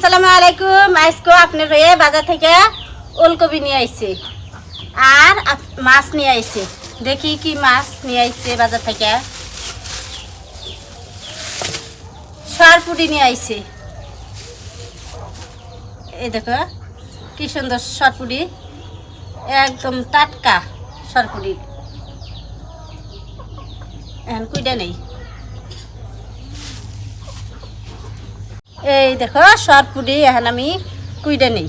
আসসালামু আলাইকুম। আজকে আপনার বাজার থেকে ওলকপি নিয়ে আইছে আর মাছ নিয়ে আইছে। দেখি কি মাছ নিয়ে আইছে বাজার থেকে। সরপুরি নিয়ে আইছে। এই দেখো কি সুন্দর সরপুরি, একদম টাটকা সরপুরি। এখন কুইডা নেই। এই দেখো সরপুরি এখন আমি কুইডা নেই।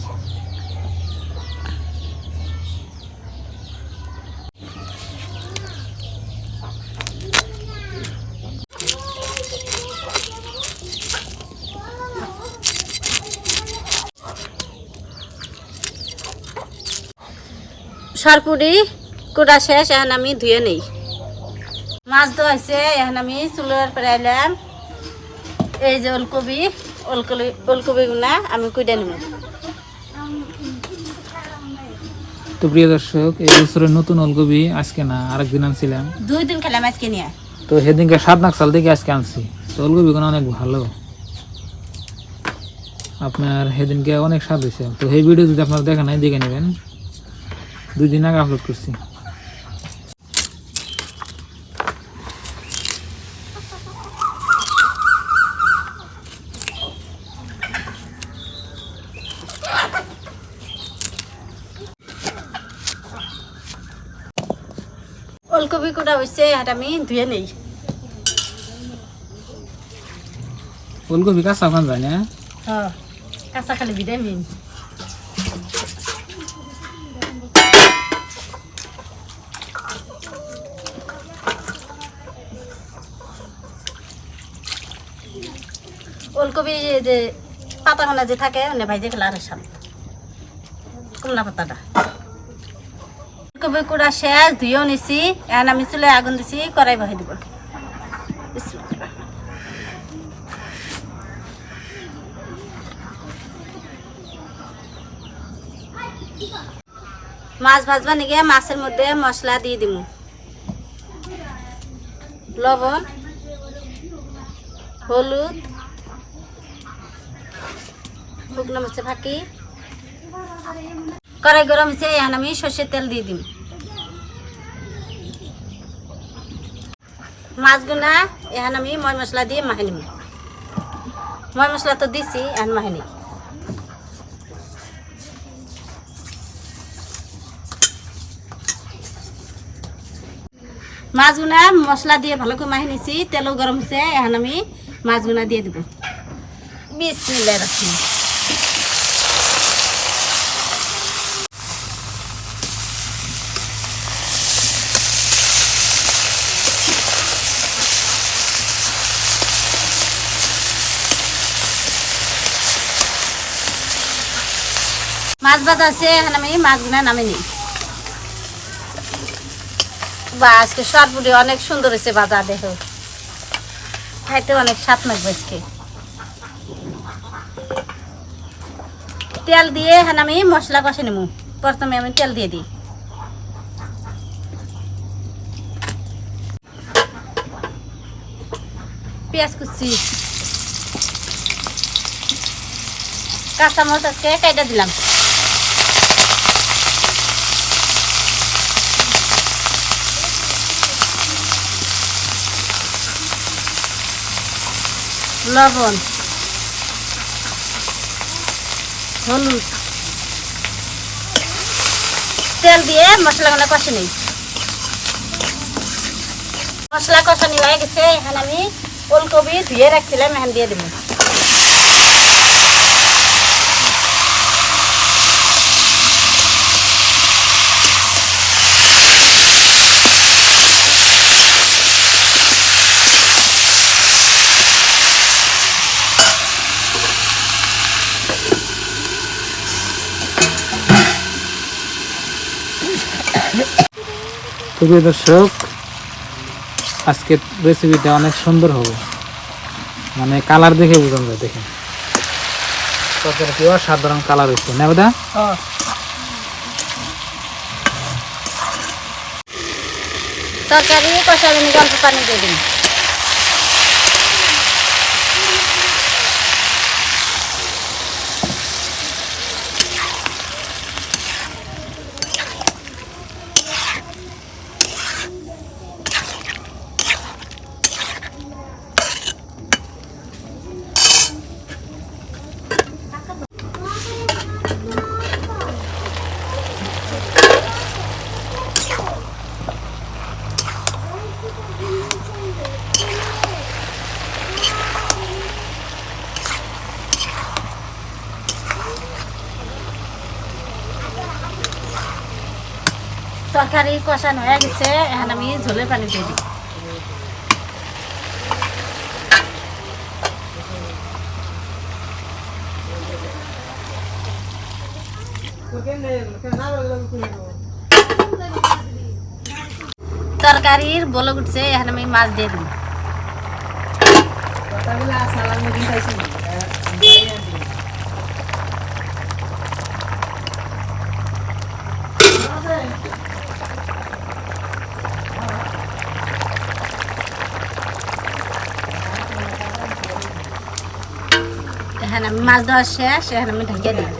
সরপুরি কুড়া শেষ, এখন আমি ধুয়ে নেই। মাছ ধোয়াইছে, এখন আমি চুলোর পরে আইলাম। এই যে ওলকপি গুলা আমি কুইডা নেব। তো প্রিয় দর্শক, এই বছরের নতুন ওলকপি আজকে না আরেকদিন আনছিলাম, 2 দিন খেলাম আজকে নিয়ে। তো সেদিনকে 7 নাকসাল থেকে আজকে আনছি। তো ওলকপিগুলো অনেক ভালো, আপনার সেদিনকে অনেক স্বাদ হয়েছে। তো এই ভিডিও যদি আপনারা দেখেন নাই, দেখে নেবেন, 2 দিন আগে আপলোড করছি। ওলকপি কুড়া হয়েছে, আর আমি ধুয়ে নেই। ওলকপি কাঁচা খান যায় না? হ্যাঁ, কাঁচা খালি ভিটামিন। ওলকপি যে পাতাগুলো যে থাকে ওনে ভাইজে খেলে আরো স্বাদ। কমলা পাতাটা ওলকপি কুড়া শেষ, ধুয়েও নিছি। এখন আমি চুলে আগুন দিছি, কড়াই বহাই দিব। মাছ ভাজবা নিগে মাছের মধ্যে মশলা দিয়ে দিব। লবণ, হলুদ, শুকনো মরিচের ফাঁকি। কড়াই গরম হয়েছে, এখন আমি সর্ষের তেল দিয়ে দিব। মাছগুলা এখন আমি ময় মশলা দিয়ে মাখে নিব। ময় মশলা তো দিছি, এখন মাখে নিই। মাছগুলা মশলা দিয়ে ভালো করে মাখে নিছি, তেলও গরম হয়েছে। এখন আমি মাছগুলা দিয়ে দেব। বিসমিল্লাহির রহমানির রহিম। মাছ ভাজা আছে, এখন আমি মাছগুলা নামে নিই। বা আজকে সরপুরি অনেক সুন্দর হয়েছে ভাজা, দেখো খাইতে অনেক স্বাদ লাগবে আজকে। তেল দিয়ে এখন আমি মশলা কষে নেব। প্রথমে আমি তেল দিয়ে দিই। পেঁয়াজ কুচি, কাঁচামরিচ আজকে কাইটা দিলাম। লবণ, হলুদ, তেল দিয়ে মশলাগুলো কষে নিই। মশলা কষানি হয়ে গেছে, এখন আমি ওলকপি ধুয়ে রাখছিলাম, এখন দিয়ে দেবো। তো প্রিয় দর্শক, আজকের রেসিপিটা অনেক সুন্দর হবে, মানে কালার দেখে বোঝানো যায়। দেখেন তরকারি কি অসাধারণ কালার হয়েছে না দাদা? তরকারি কষাবে নি, অল্প পানি দিয়ে দিন। তরকারি কষানো হয়ে গেছে, এখন আমি ঝোলের পানি দিয়ে দিই। তরকারির বলক উঠছে, এখন আমি মাছ দিয়ে দিই। এখন আমি মাছ দেওয়া শেষ, এখন আমি ঢেকে দিই।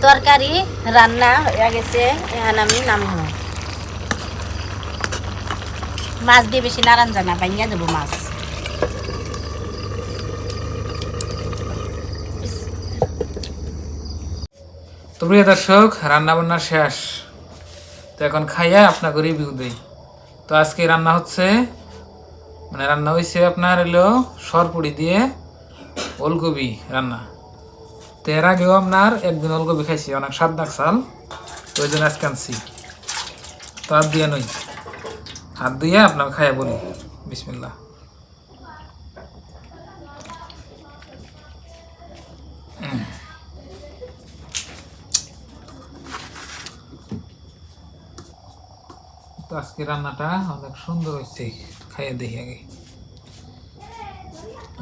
তরকারি রান্না হয়ে গেছে, এখন আমি নামবো। মাছ দিয়ে বেশি নাড়ান জানা ভাঙিয়া দেবো মাছ। তো প্রিয় দর্শক, রান্না বান্না শেষ, তো এখন খাইয়া আপনাকে রিভিউ দিই। তো আজকে রান্না হচ্ছে, মানে রান্না হয়েছে আপনার হলো সরপুরি দিয়ে ওলকপি রান্না। তো এর আগেও আপনার একদিন ওলকপি খাইছি, অনেক স্বাদ লাগছাল, তো ওই জন্য আজকে আনছি। তো হাত দিয়ে নই, হাত দিয়ে আপনাকে খাইয়া বলি। বিসমিল্লাহ। তো আজকে রান্নাটা অনেক সুন্দর হয়েছে, খাইয়ে দেখি আগে।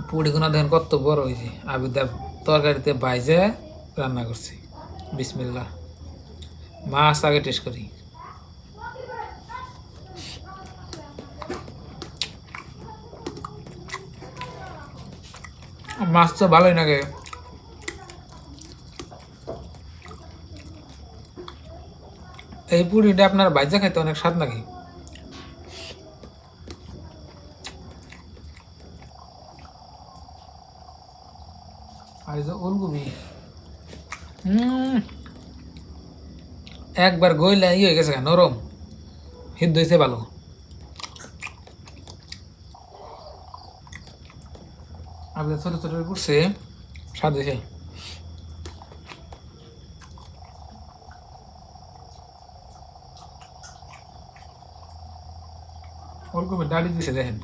পুড়িগুনা দেখেন কত বড় হয়েছে, আবিদা তরকারিতে বাইজে রান্না করছি। বিসমিল্লাহ। মাছ আগে টেস্ট করি। মাছ তো ভালোই লাগে। এই পুরিটা আপনার বাইজা খাইতে অনেক স্বাদ লাগে। আর এই যে ওলকপি, একবার গইলা হয়ে গেছে, নরম সিদ্ধ হয়েছে ভালো। আপনার ছোট ছোট করছে, স্বাদ হয়েছে। ওলকপি ডালি দিছে দেখেন,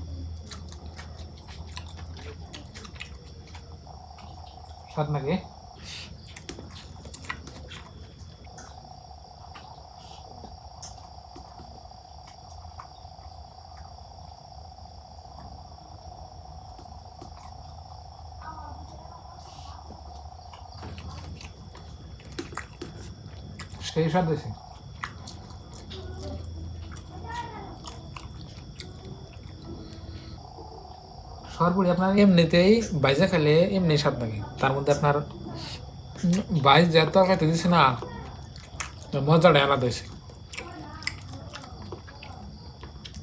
স্বাদ নাকি? সেই স্বাদ হয়েছে। সরপুরি আপনার এমনিতেই বাইজা খেলে এমনি স্বাদ লাগে, তার মধ্যে আপনার বাইজ যা তরকারিতে দিচ্ছে না, মজাটা আলাদা হয়েছে।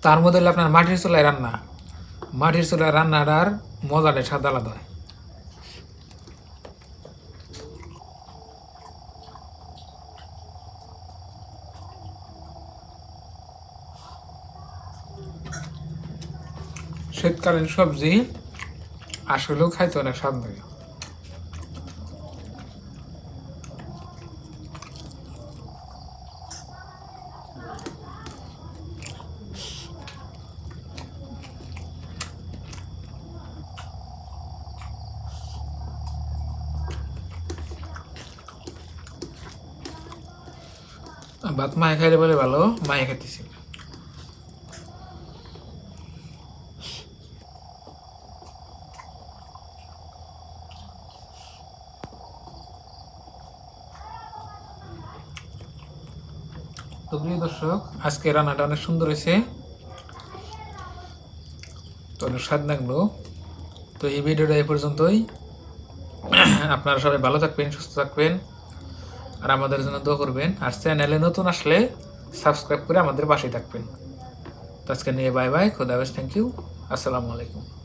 তার মধ্যে হলে আপনার মাটির চুলায় রান্না, মাটির চুলায় রান্নাটার মজাটা স্বাদ আলাদা হয়। শীতকালীন সবজি আসলেও খাইতে অনেক স্বাদ লাগে। ভাত মায়ে খাইলে বলে ভালো, মায়ে খাইতেছি। তো প্রিয় দর্শক, আজকে রান্নাটা অনেক সুন্দর হয়েছে, তো অনেক স্বাদ লাগলো। তো এই ভিডিওটা এই পর্যন্তই। আপনারা সবাই ভালো থাকবেন, সুস্থ থাকবেন, আর আমাদের জন্য দোয়া করবেন। আর চ্যানেলে নতুন আসলে সাবস্ক্রাইব করে আমাদের পাশে থাকবেন। তো আজকে নিয়ে বাই বাই, খোদা হাফেজ, থ্যাংক ইউ, আসসালামু আলাইকুম।